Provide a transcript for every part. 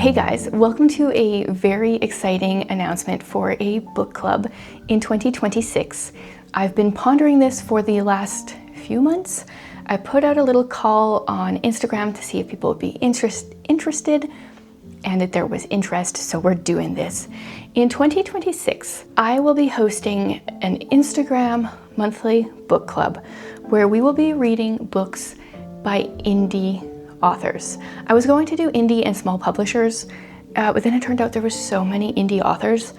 Hey guys, welcome to a very exciting announcement for a book club in 2026. I've been pondering this for the last few months. I put out a little call on Instagram to see if people would be interested, and that there was interest, so we're doing this. In 2026, I will be hosting an Instagram monthly book club where we will be reading books by indie authors. I was going to do indie and small publishers, but then it turned out there were so many indie authors.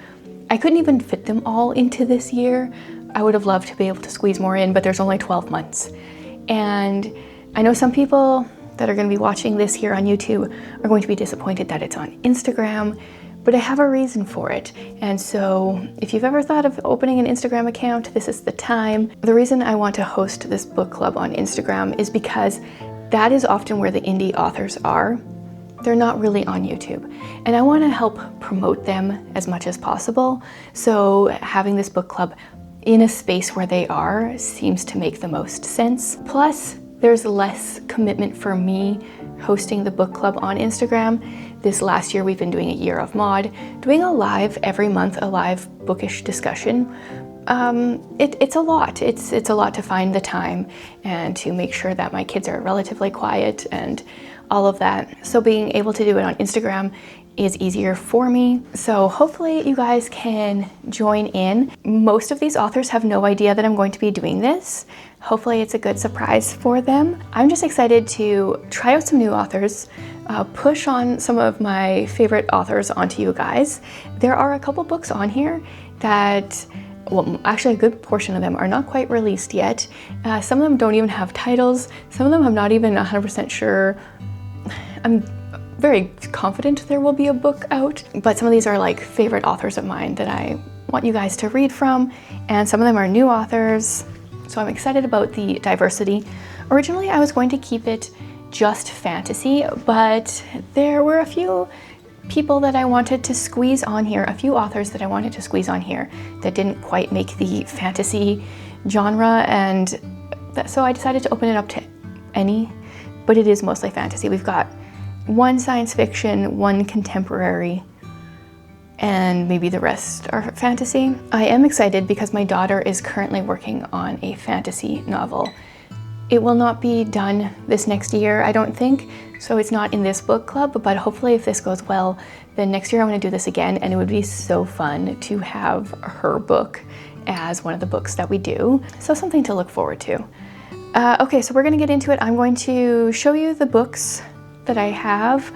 I couldn't even fit them all into this year. I would have loved to be able to squeeze more in, but there's only 12 months. And I know some people that are going to be watching this here on YouTube are going to be disappointed that it's on Instagram, but I have a reason for it. And so if you've ever thought of opening an Instagram account, this is the time. The reason I want to host this book club on Instagram is because that is often where the indie authors are. They're not really on YouTube. And I want to help promote them as much as possible. So having this book club in a space where they are seems to make the most sense. Plus, there's less commitment for me hosting the book club on Instagram. This last year we've been doing a year of mod, doing a live every month, a live bookish discussion. It's a lot. It's a lot to find the time and to make sure that my kids are relatively quiet and all of that. So being able to do it on Instagram is easier for me. So hopefully you guys can join in. Most of these authors have no idea that I'm going to be doing this. Hopefully it's a good surprise for them. I'm just excited to try out some new authors, push on some of my favorite authors onto you guys. There are a couple books on here that, well, actually a good portion of them are not quite released yet. Some of them don't even have titles. Some of them I'm not even 100% sure. I'm very confident there will be a book out, but some of these are like favorite authors of mine that I want you guys to read from, and some of them are new authors. So I'm excited about the diversity. Originally, I was going to keep it just fantasy, but there were a few people that I wanted to squeeze on here, a few authors that I wanted to squeeze on here that didn't quite make the fantasy genre, and so I decided to open it up to any, but it is mostly fantasy. We've got one science fiction, one contemporary, and maybe the rest are fantasy. I am excited because my daughter is currently working on a fantasy novel. It will not be done this next year, I don't think, so it's not in this book club, but hopefully if this goes well, then next year I'm going to do this again, and it would be so fun to have her book as one of the books that we do. So something to look forward to. Okay, so we're going to get into it. I'm going to show you the books that I have,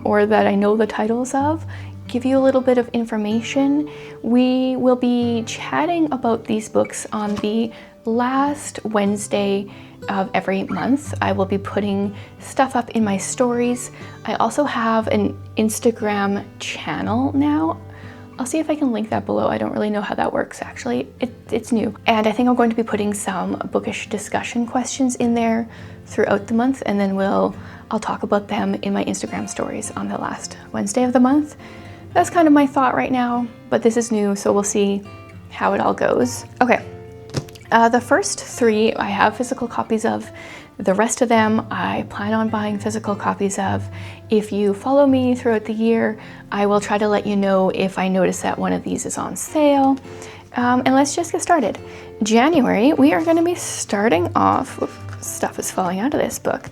or that I know the titles of, give you a little bit of information. We will be chatting about these books on the last Wednesday of every month. I will be putting stuff up in my stories. I also have an Instagram channel now. I'll see if I can link that below. I don't really know how that works actually. It's new. And I think I'm going to be putting some bookish discussion questions in there throughout the month, and then I'll talk about them in my Instagram stories on the last Wednesday of the month. That's kind of my thought right now, but this is new, so we'll see how it all goes. Okay, the first three I have physical copies of. The rest of them I plan on buying physical copies of. If you follow me throughout the year, I will try to let you know if I notice that one of these is on sale. And let's just get started. January, we are going to be starting off, stuff is falling out of this book,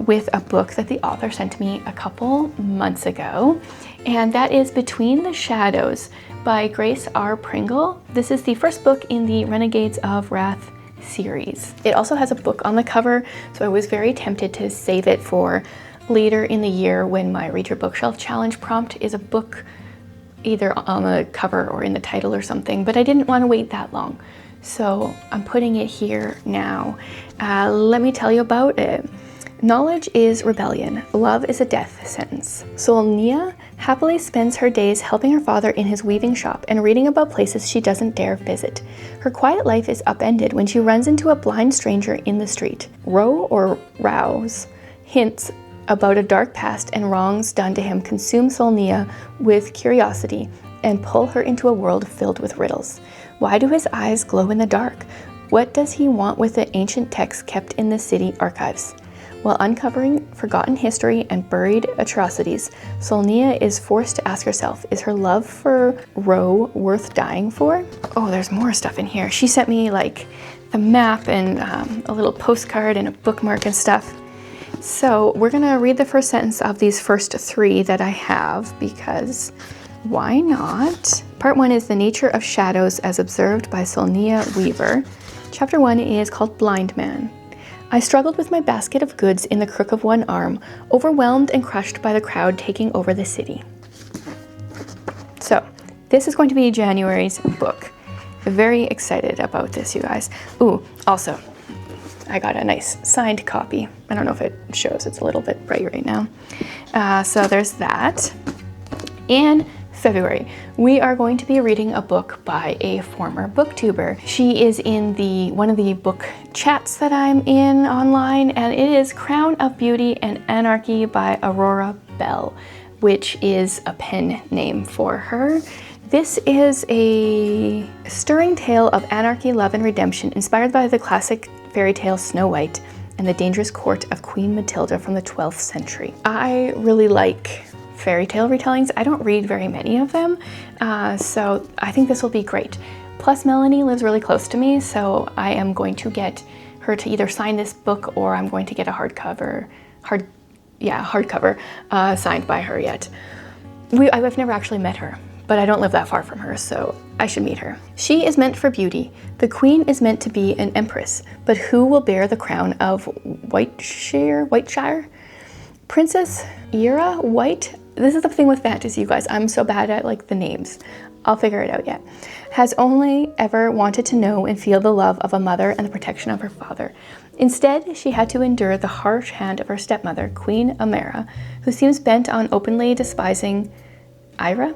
with a book that the author sent me a couple months ago, and that is Between the Shadows by Grace R. Pringle. This is the first book in the Renegades of Wrath series. It also has a book on the cover, so I was very tempted to save it for later in the year when my Read Your Bookshelf challenge prompt is a book either on the cover or in the title or something, but I didn't want to wait that long. So I'm putting it here now. Let me tell you about it. Knowledge is rebellion. Love is a death sentence. Solnia happily spends her days helping her father in his weaving shop and reading about places she doesn't dare visit. Her quiet life is upended when she runs into a blind stranger in the street. Row or rouse hints about a dark past and wrongs done to him consume Solnia with curiosity and pull her into a world filled with riddles. Why do his eyes glow in the dark? What does he want with the ancient texts kept in the city archives? While uncovering forgotten history and buried atrocities, Solnia is forced to ask herself, is her love for Ro worth dying for? Oh, there's more stuff in here. She sent me like the map and a little postcard and a bookmark and stuff. So we're gonna read the first sentence of these first 3 that I have, because why not? Part 1 is the nature of shadows as observed by Solnia Weaver. Chapter 1 is called Blind Man. I struggled with my basket of goods in the crook of one arm, overwhelmed and crushed by the crowd taking over the city. So, this is going to be January's book. Very excited about this, you guys. Ooh, also, I got a nice signed copy. I don't know if it shows, it's a little bit bright right now. So there's that. In February, we are going to be reading a book by a former booktuber. She is in one of the book chats that I'm in online, and it is Crown of Beauty and Anarchy by Aurora Bell, which is a pen name for her. This is a stirring tale of anarchy, love, and redemption, inspired by the classic fairy tale Snow White and the dangerous court of Queen Matilda from the 12th century. I really like fairy tale retellings. I don't read very many of them, so I think this will be great. Plus, Melanie lives really close to me, so I am going to get her to either sign this book, or I'm going to get a hardcover signed by her yet. I've never actually met her, but I don't live that far from her, so I should meet her. She is meant for beauty. The queen is meant to be an empress, but who will bear the crown of Whiteshire? Princess Ira White? This is the thing with fantasy, you guys. I'm so bad at like the names. I'll figure it out yet. Has only ever wanted to know and feel the love of a mother and the protection of her father. Instead, she had to endure the harsh hand of her stepmother, Queen Amara, who seems bent on openly despising Ira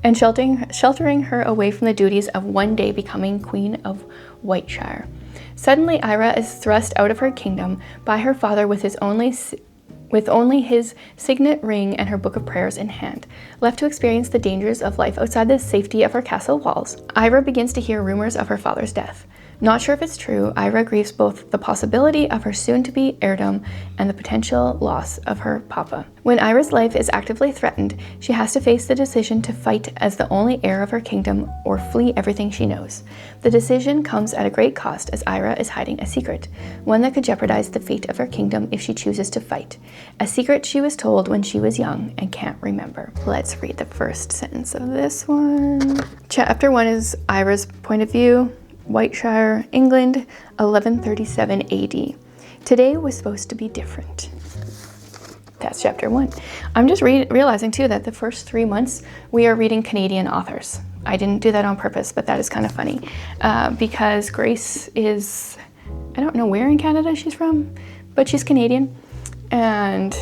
and sheltering her away from the duties of one day becoming Queen of Whiteshire. Suddenly, Ira is thrust out of her kingdom by her father with only his signet ring and her book of prayers in hand. Left to experience the dangers of life outside the safety of her castle walls, Ira begins to hear rumors of her father's death. Not sure if it's true, Ira grieves both the possibility of her soon-to-be heirdom and the potential loss of her papa. When Ira's life is actively threatened, she has to face the decision to fight as the only heir of her kingdom or flee everything she knows. The decision comes at a great cost, as Ira is hiding a secret, one that could jeopardize the fate of her kingdom if she chooses to fight. A secret she was told when she was young and can't remember. Let's read the first sentence of this one. Chapter 1 is Ira's point of view. Whiteshire, England, 1137 AD. Today was supposed to be different. That's chapter 1. I'm just realizing too that the first 3 months we are reading Canadian authors. I didn't do that on purpose, but that is kind of funny because Grace is, I don't know where in Canada she's from, but she's Canadian, and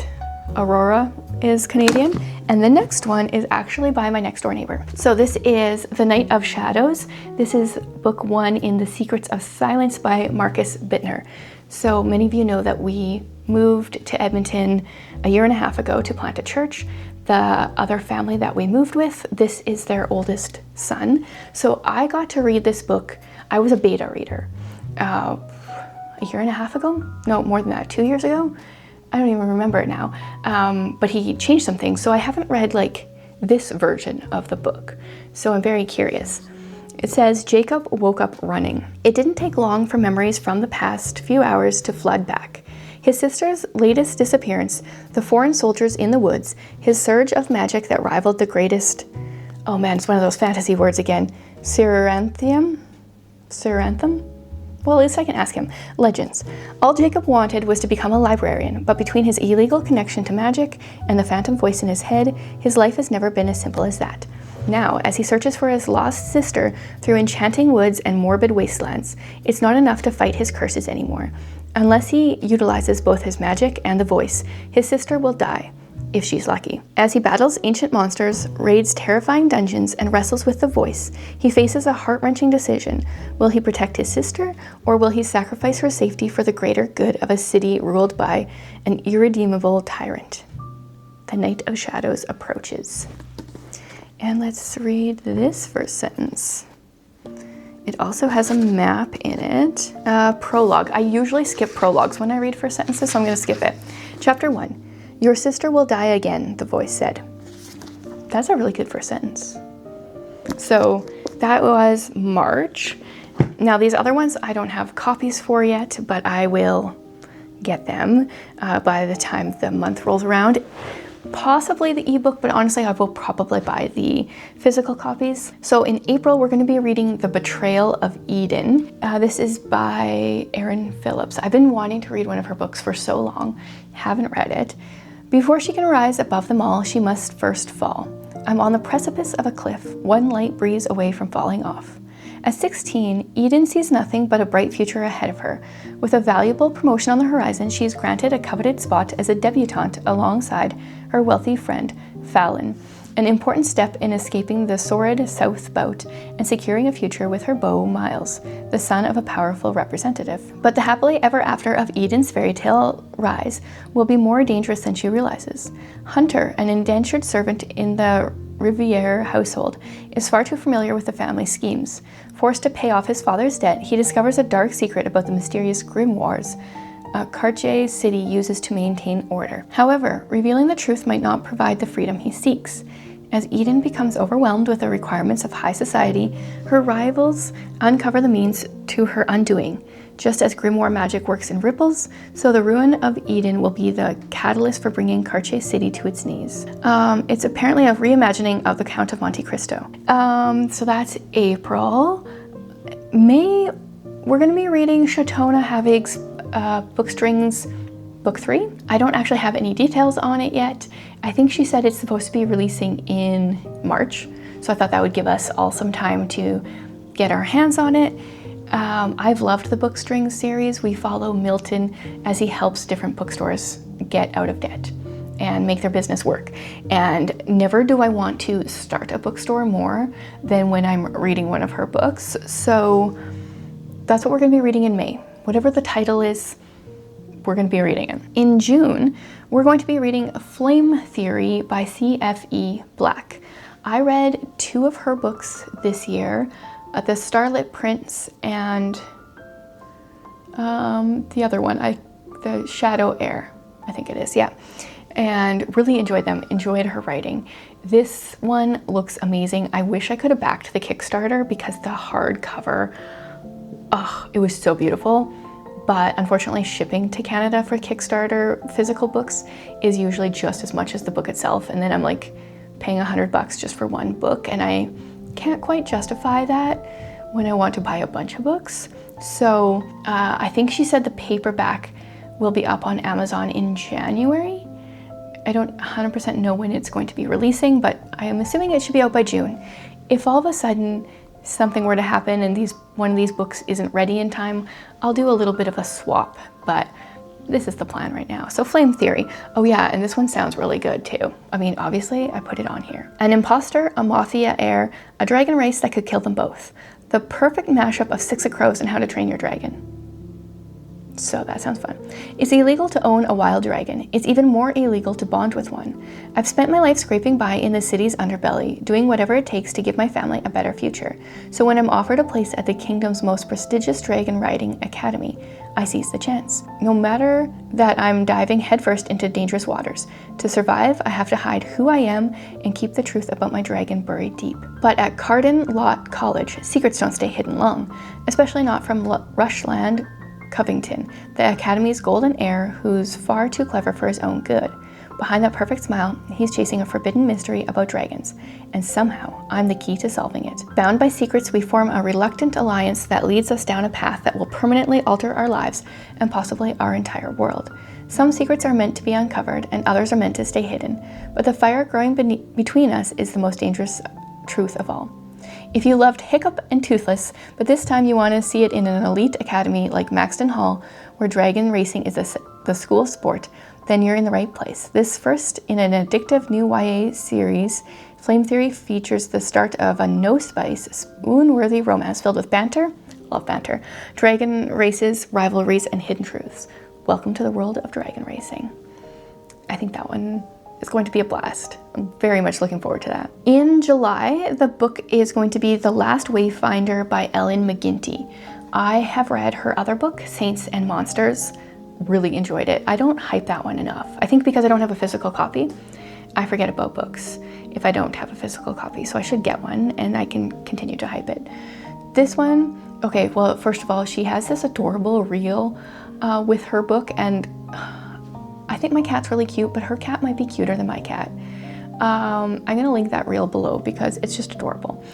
Aurora is Canadian, and the next one is actually by my next door neighbor. So this is The Night of Shadows. This is book 1 in The Secrets of Silence by Marcus Bittner. So many of you know that we moved to Edmonton a year and a half ago to plant a church. The other family that we moved with, this is their oldest son. So I got to read this book. I was a beta reader a year and a half ago. No, more than that, 2 years ago. I don't even remember it now, but he changed some things, so I haven't read like this version of the book, so I'm very curious. It says, Jacob woke up running. It didn't take long for memories from the past few hours to flood back. His sister's latest disappearance, the foreign soldiers in the woods, his surge of magic that rivaled the greatest, oh man, it's one of those fantasy words again, Cyranthum? Well, at least I can ask him. Legends. All Jacob wanted was to become a librarian, but between his illegal connection to magic and the phantom voice in his head, his life has never been as simple as that. Now, as he searches for his lost sister through enchanting woods and morbid wastelands, it's not enough to fight his curses anymore. Unless he utilizes both his magic and the voice, his sister will die, if she's lucky. As he battles ancient monsters, raids terrifying dungeons, and wrestles with the voice, he faces a heart-wrenching decision. Will he protect his sister, or will he sacrifice her safety for the greater good of a city ruled by an irredeemable tyrant? The Night of Shadows approaches. And let's read this first sentence. It also has a map in it. Prologue. I usually skip prologues when I read first sentences, so I'm going to skip it. Chapter 1. Your sister will die again, the voice said. That's a really good first sentence. So that was March. Now these other ones I don't have copies for yet, but I will get them by the time the month rolls around. Possibly the ebook, but honestly I will probably buy the physical copies. So in April we're going to be reading The Betrayal of Eden. This is by Erin Phillips. I've been wanting to read one of her books for so long, haven't read it. Before she can rise above them all, she must first fall. I'm on the precipice of a cliff, one light breeze away from falling off. At 16, Eden sees nothing but a bright future ahead of her. With a valuable promotion on the horizon, she is granted a coveted spot as a debutante alongside her wealthy friend, Fallon, an important step in escaping the sordid South bout and securing a future with her beau, Miles, the son of a powerful representative. But the happily ever after of Eden's fairy tale rise will be more dangerous than she realizes. Hunter, an indentured servant in the Riviere household, is far too familiar with the family schemes. Forced to pay off his father's debt, he discovers a dark secret about the mysterious grimoires Cartier City uses to maintain order. However, revealing the truth might not provide the freedom he seeks. As Eden becomes overwhelmed with the requirements of high society, her rivals uncover the means to her undoing. Just as grimoire magic works in ripples, so the ruin of Eden will be the catalyst for bringing Cartier City to its knees. It's apparently a reimagining of The Count of Monte Cristo. So that's April. May, we're going to be reading Shatona Havig's Bookstrings Book 3. I don't actually have any details on it yet. I think she said it's supposed to be releasing in March, so I thought that would give us all some time to get our hands on it. I've loved the Bookstrings series. We follow Milton as he helps different bookstores get out of debt and make their business work. And never do I want to start a bookstore more than when I'm reading one of her books. So that's what we're going to be reading in May. Whatever the title is, we're going to be reading it. In June, we're going to be reading Flame Theory by C.F.E. Black. I read 2 of her books this year, The Starlit Prince and the other one, The Shadow Heir, I think it is, yeah. And really enjoyed them, enjoyed her writing. This one looks amazing. I wish I could have backed the Kickstarter because the hardcover, it was so beautiful. But unfortunately, shipping to Canada for Kickstarter physical books is usually just as much as the book itself. And then I'm like paying $100 just for one book. And I can't quite justify that when I want to buy a bunch of books. So I think she said the paperback will be up on Amazon in January. I don't 100% know when it's going to be releasing, but I am assuming it should be out by June. If all of a sudden something were to happen and one of these books isn't ready in time, I'll do a little bit of a swap, but this is the plan right now. So Flame Theory. Oh yeah, and this one sounds really good too. I mean, obviously I put it on here. An imposter, a Mothia heir, a dragon race that could kill them both. The perfect mashup of Six of Crows and How to Train Your Dragon. So that sounds fun. It's illegal to own a wild dragon. It's even more illegal to bond with one. I've spent my life scraping by in the city's underbelly, doing whatever it takes to give my family a better future. So when I'm offered a place at the kingdom's most prestigious dragon riding academy, I seize the chance. No matter that I'm diving headfirst into dangerous waters. To survive, I have to hide who I am and keep the truth about my dragon buried deep. But at Carden Lot College, secrets don't stay hidden long, especially not from Rushland Covington, the Academy's golden heir who's far too clever for his own good. Behind that perfect smile, he's chasing a forbidden mystery about dragons, and somehow I'm the key to solving it. Bound by secrets, we form a reluctant alliance that leads us down a path that will permanently alter our lives and possibly our entire world. Some secrets are meant to be uncovered and others are meant to stay hidden, but the fire growing between us is the most dangerous truth of all. If you loved Hiccup and Toothless, but this time you want to see it in an elite academy like Maxton Hall, where dragon racing is the school sport, then you're in the right place. This first in an addictive new YA series, Flame Theory features the start of a no-spice, swoon-worthy romance filled with banter, love banter, dragon races, rivalries, and hidden truths. Welcome to the world of dragon racing. I think that one is going to be a blast. I'm very much looking forward to that. In July, the book is going to be The Last Wayfinder by Ellen McGinty. I have read her other book, Saints and Monsters. really enjoyed it. I don't hype that one enough. I think because I don't have a physical copy, I forget about books if I don't have a physical copy. So I should get one and I can continue to hype it. This one, okay, well, first of all, she has this adorable reel with her book, and I think my cat's really cute, but her cat might be cuter than my cat. I'm gonna link that reel below because it's just adorable.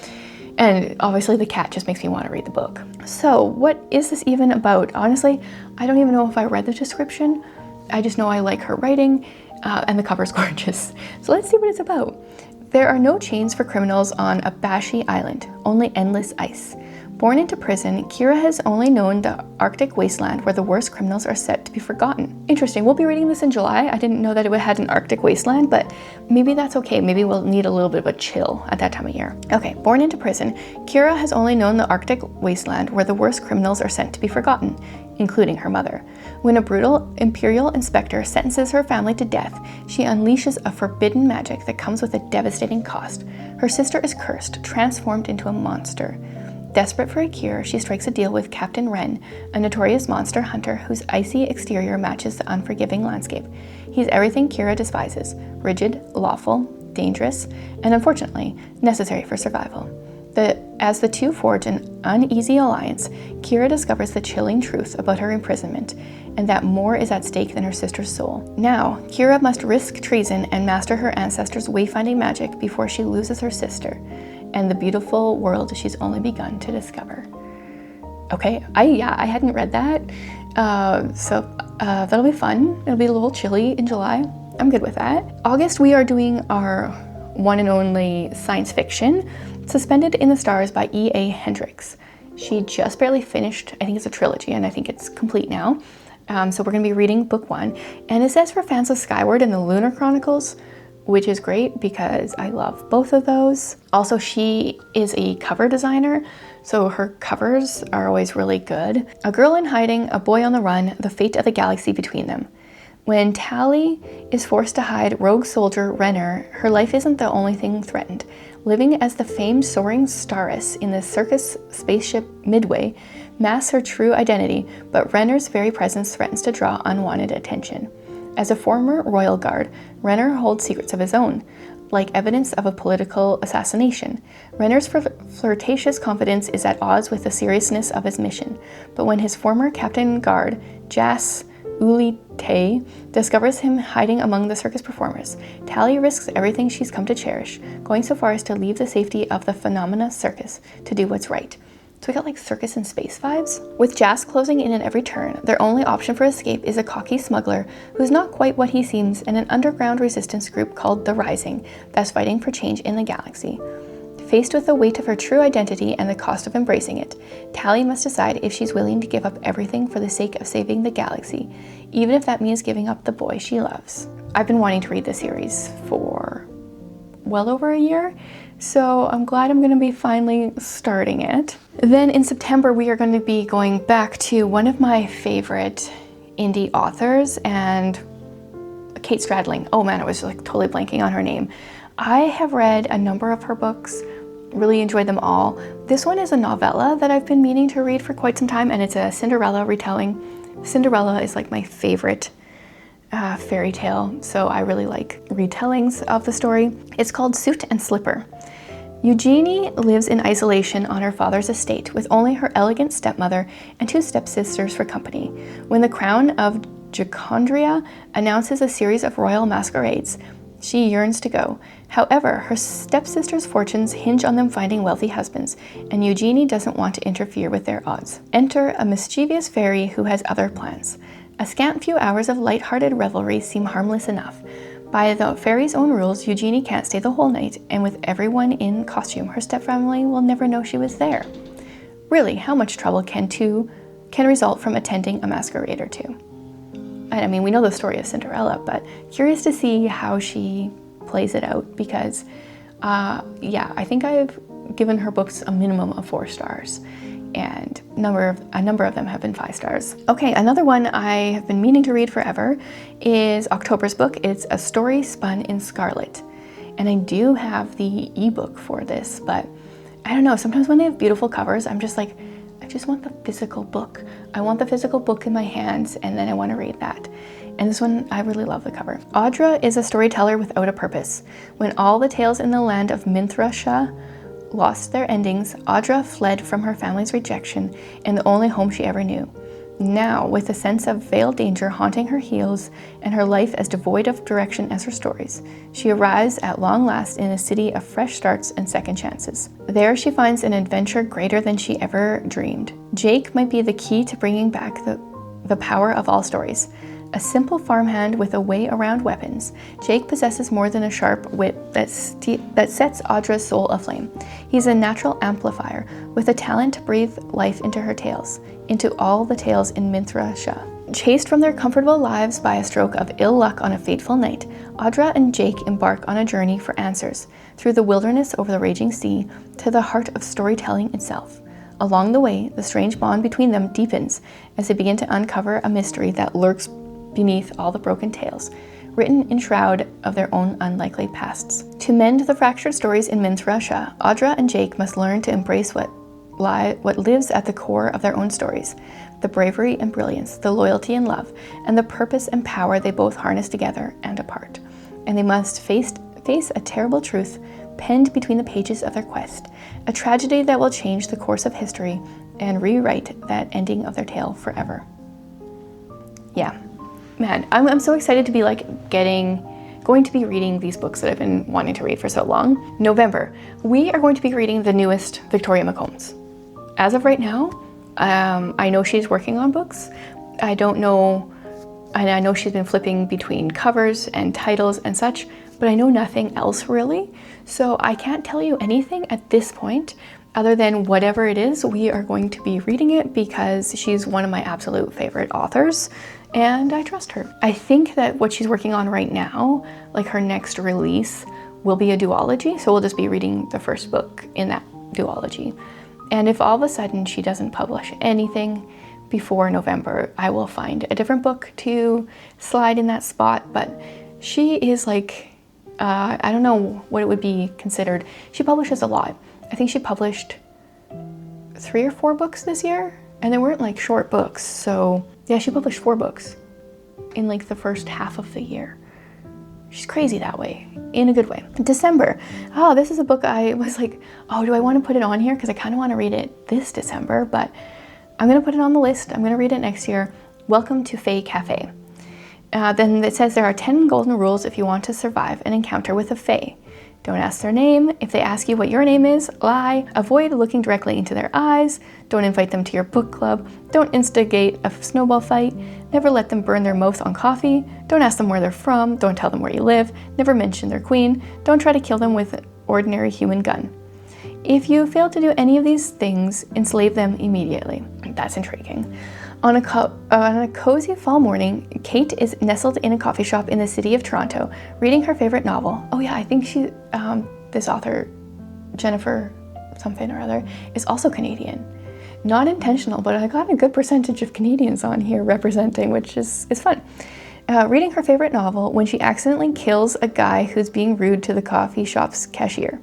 And obviously the cat just makes me want to read the book. So what is this even about? Honestly, I don't even know if I read the description. I just know I like her writing and the cover's gorgeous. So let's see what it's about. There are no chains for criminals on Abashi Island, only endless ice. Born into prison, Kira has only known the Arctic wasteland where the worst criminals are set to be forgotten. Interesting, we'll be reading this in July. I didn't know that it had an Arctic wasteland, but maybe that's okay. Maybe we'll need a little bit of a chill at that time of year. Okay, born into prison, Kira has only known the Arctic wasteland where the worst criminals are sent to be forgotten, including her mother. When a brutal imperial inspector sentences her family to death, she unleashes a forbidden magic that comes with a devastating cost. Her sister is cursed, transformed into a monster. Desperate for a cure, she strikes a deal with Captain Wren, a notorious monster hunter whose icy exterior matches the unforgiving landscape. He's everything Kira despises: rigid, lawful, dangerous, and unfortunately, necessary for survival. As the two forge an uneasy alliance, Kira discovers the chilling truth about her imprisonment, and that more is at stake than her sister's soul. Now, Kira must risk treason and master her ancestors' wayfinding magic before she loses her sister and the beautiful world she's only begun to discover. Okay, I hadn't read that, so that'll be fun. It'll be a little chilly in July. I'm good with that. August, we are doing our one and only science fiction, Suspended in the Stars by E.A. Hendricks. She just barely finished, I think it's a trilogy, and I think it's complete now. So we're gonna be reading book 1, and it says for fans of Skyward and the Lunar Chronicles, which is great because I love both of those. Also, she is a cover designer, so her covers are always really good. A girl in hiding, a boy on the run, the fate of the galaxy between them. When Tally is forced to hide rogue soldier Renner, her life isn't the only thing threatened. Living as the famed soaring staress in the circus spaceship Midway masks her true identity, but Renner's very presence threatens to draw unwanted attention. As a former royal guard, Renner holds secrets of his own, like evidence of a political assassination. Renner's flirtatious confidence is at odds with the seriousness of his mission, but when his former captain guard, Jas Ulite, discovers him hiding among the circus performers, Tally risks everything she's come to cherish, going so far as to leave the safety of the Phenomena Circus to do what's right. So we got like circus and space vibes. With Jas closing in at every turn, their only option for escape is a cocky smuggler who's not quite what he seems, and an underground resistance group called The Rising that's fighting for change in the galaxy. Faced with the weight of her true identity and the cost of embracing it, Tally must decide if she's willing to give up everything for the sake of saving the galaxy, even if that means giving up the boy she loves. I've been wanting to read the series for well over a year, so I'm glad I'm going to be finally starting it. Then in September, we are going to be going back to one of my favorite indie authors, and Kate Stradling. Oh man, I was like totally blanking on her name. I have read a number of her books, really enjoyed them all. This one is a novella that I've been meaning to read for quite some time, and it's a Cinderella retelling. Cinderella is like my favorite fairy tale, so I really like retellings of the story. It's called Suit and Slipper. Eugenie lives in isolation on her father's estate with only her elegant stepmother and 2 stepsisters for company. When the crown of Jacondria announces a series of royal masquerades, she yearns to go. However, her stepsisters' fortunes hinge on them finding wealthy husbands, and Eugenie doesn't want to interfere with their odds. Enter a mischievous fairy who has other plans. A scant few hours of light-hearted revelry seem harmless enough. By the fairy's own rules, Eugenie can't stay the whole night, and with everyone in costume, her stepfamily will never know she was there. Really, how much trouble can result from attending a masquerade or two? I mean, we know the story of Cinderella, but curious to see how she plays it out, because yeah, I think I've given her books a minimum of 4 stars, and a number of them have been 5 stars. Okay, another one I have been meaning to read forever is October's book. It's A Story Spun in Scarlet, and I do have the ebook for this, but I don't know, sometimes when they have beautiful covers, I'm just like, I just want the physical book. I want the physical book in my hands, and then I want to read that. And this one, I really love the cover. Audra is a storyteller without a purpose. When all the tales in the land of Minthra lost their endings, Audra fled from her family's rejection and the only home she ever knew. Now, with a sense of veiled danger haunting her heels and her life as devoid of direction as her stories, she arrives at long last in a city of fresh starts and second chances. There she finds an adventure greater than she ever dreamed. Jake might be the key to bringing back the power of all stories. A simple farmhand with a way around weapons, Jake possesses more than a sharp wit that sets Audra's soul aflame. He's a natural amplifier with a talent to breathe life into her tales, into all the tales in Minthra. Chased from their comfortable lives by a stroke of ill luck on a fateful night, Audra and Jake embark on a journey for answers, through the wilderness over the raging sea, to the heart of storytelling itself. Along the way, the strange bond between them deepens as they begin to uncover a mystery that lurks beneath all the broken tales, written in shroud of their own unlikely pasts. To mend the fractured stories in Minthra, Audra and Jake must learn to embrace what lives at the core of their own stories, the bravery and brilliance, the loyalty and love, and the purpose and power they both harness together and apart. And they must face a terrible truth penned between the pages of their quest, a tragedy that will change the course of history and rewrite that ending of their tale forever. Yeah. Man, I'm so excited to be going to be reading these books that I've been wanting to read for so long. November, we are going to be reading the newest Victoria McCombs. As of right now, I know she's working on books. I don't know, and I know she's been flipping between covers and titles and such, but I know nothing else really. So I can't tell you anything at this point other than whatever it is, we are going to be reading it because she's one of my absolute favorite authors and I trust her. I think that what she's working on right now, like her next release, will be a duology. So we'll just be reading the first book in that duology. And if all of a sudden she doesn't publish anything before November, I will find a different book to slide in that spot. But she is like, I don't know what it would be considered. She publishes a lot. I think she published 3 or 4 books this year, and they weren't like short books. So yeah, she published 4 books in like the first half of the year. She's crazy that way, in a good way. December. Oh, this is a book I was like, oh, do I want to put it on here? Because I kind of want to read it this December, but I'm going to put it on the list. I'm going to read it next year. Welcome to Fae Cafe. Then it says there are 10 golden rules if you want to survive an encounter with a Fae. Don't ask their name. If they ask you what your name is, lie. Avoid looking directly into their eyes. Don't invite them to your book club. Don't instigate a snowball fight. Never let them burn their mouth on coffee. Don't ask them where they're from. Don't tell them where you live. Never mention their queen. Don't try to kill them with an ordinary human gun. If you fail to do any of these things, enslave them immediately. That's intriguing. On a cozy fall morning, Kate is nestled in a coffee shop in the city of Toronto, reading her favorite novel. Oh yeah, I think this author, Jennifer something or other, is also Canadian. Not intentional, but I got a good percentage of Canadians on here representing, which is fun. Reading her favorite novel when she accidentally kills a guy who's being rude to the coffee shop's cashier.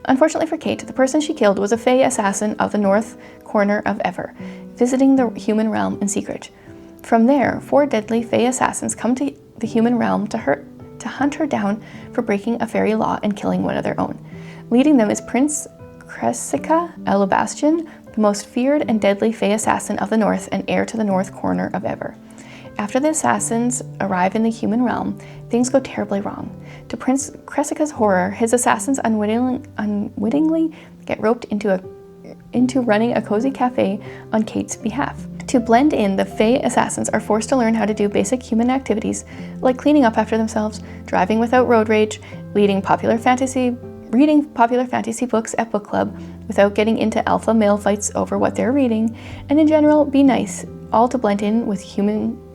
Unfortunately for Kate, the person she killed was a Fae assassin of the north corner of Ever, visiting the human realm in secret. From there, 4 deadly Fae assassins come to the human realm to hunt her down for breaking a fairy law and killing one of their own. Leading them is Prince Cressica Alabastian, the most feared and deadly Fae assassin of the north and heir to the north corner of Ever. After the assassins arrive in the human realm, things go terribly wrong. To Prince Cressica's horror, his assassins unwittingly get roped into running a cozy cafe on Kate's behalf. To blend in, the Fae assassins are forced to learn how to do basic human activities like cleaning up after themselves, driving without road rage, reading popular fantasy books at book club without getting into alpha male fights over what they're reading, and in general, be nice, all to blend in with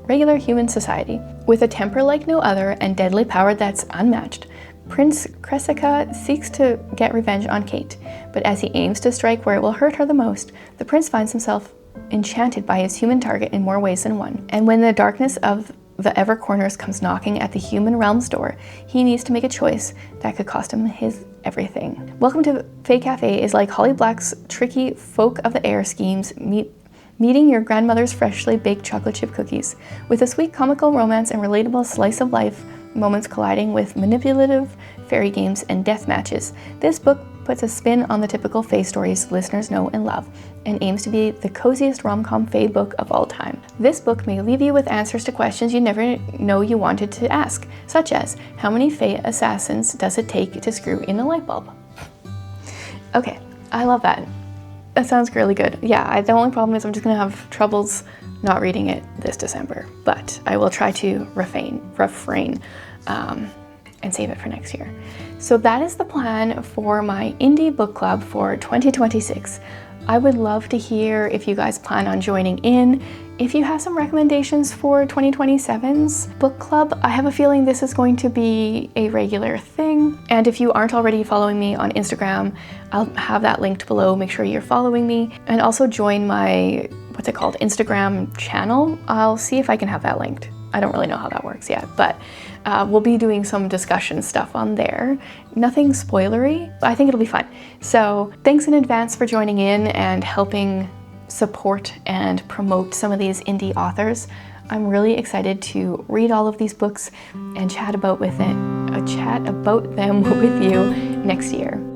regular human society. With a temper like no other and deadly power that's unmatched, Prince Cressica seeks to get revenge on Kate, but as he aims to strike where it will hurt her the most, the prince finds himself enchanted by his human target in more ways than one. And when the darkness of the Ever Corners comes knocking at the human realm's door, he needs to make a choice that could cost him his everything. Welcome to Fae Cafe is like Holly Black's tricky folk of the air schemes meeting your grandmother's freshly baked chocolate chip cookies, with a sweet comical romance and relatable slice of life moments colliding with manipulative fairy games and death matches. This book puts a spin on the typical Fae stories listeners know and love, and aims to be the coziest rom-com Fae book of all time. This book may leave you with answers to questions you never know you wanted to ask, such as, how many Fae assassins does it take to screw in a light bulb? Okay, I love that. That sounds really good. Yeah, the only problem is I'm just gonna have troubles not reading it this December, but I will try to refrain and save it for next year. So that is the plan for my indie book club for 2026. I would love to hear if you guys plan on joining in. If you have some recommendations for 2027's book club, I have a feeling this is going to be a regular thing. And if you aren't already following me on Instagram, I'll have that linked below. Make sure you're following me, and also join my, what's it called, Instagram channel. I'll see if I can have that linked. I don't really know how that works yet, but we'll be doing some discussion stuff on there. Nothing spoilery, but I think it'll be fun. So thanks in advance for joining in and helping support and promote some of these indie authors. I'm really excited to read all of these books and chat about them with you next year.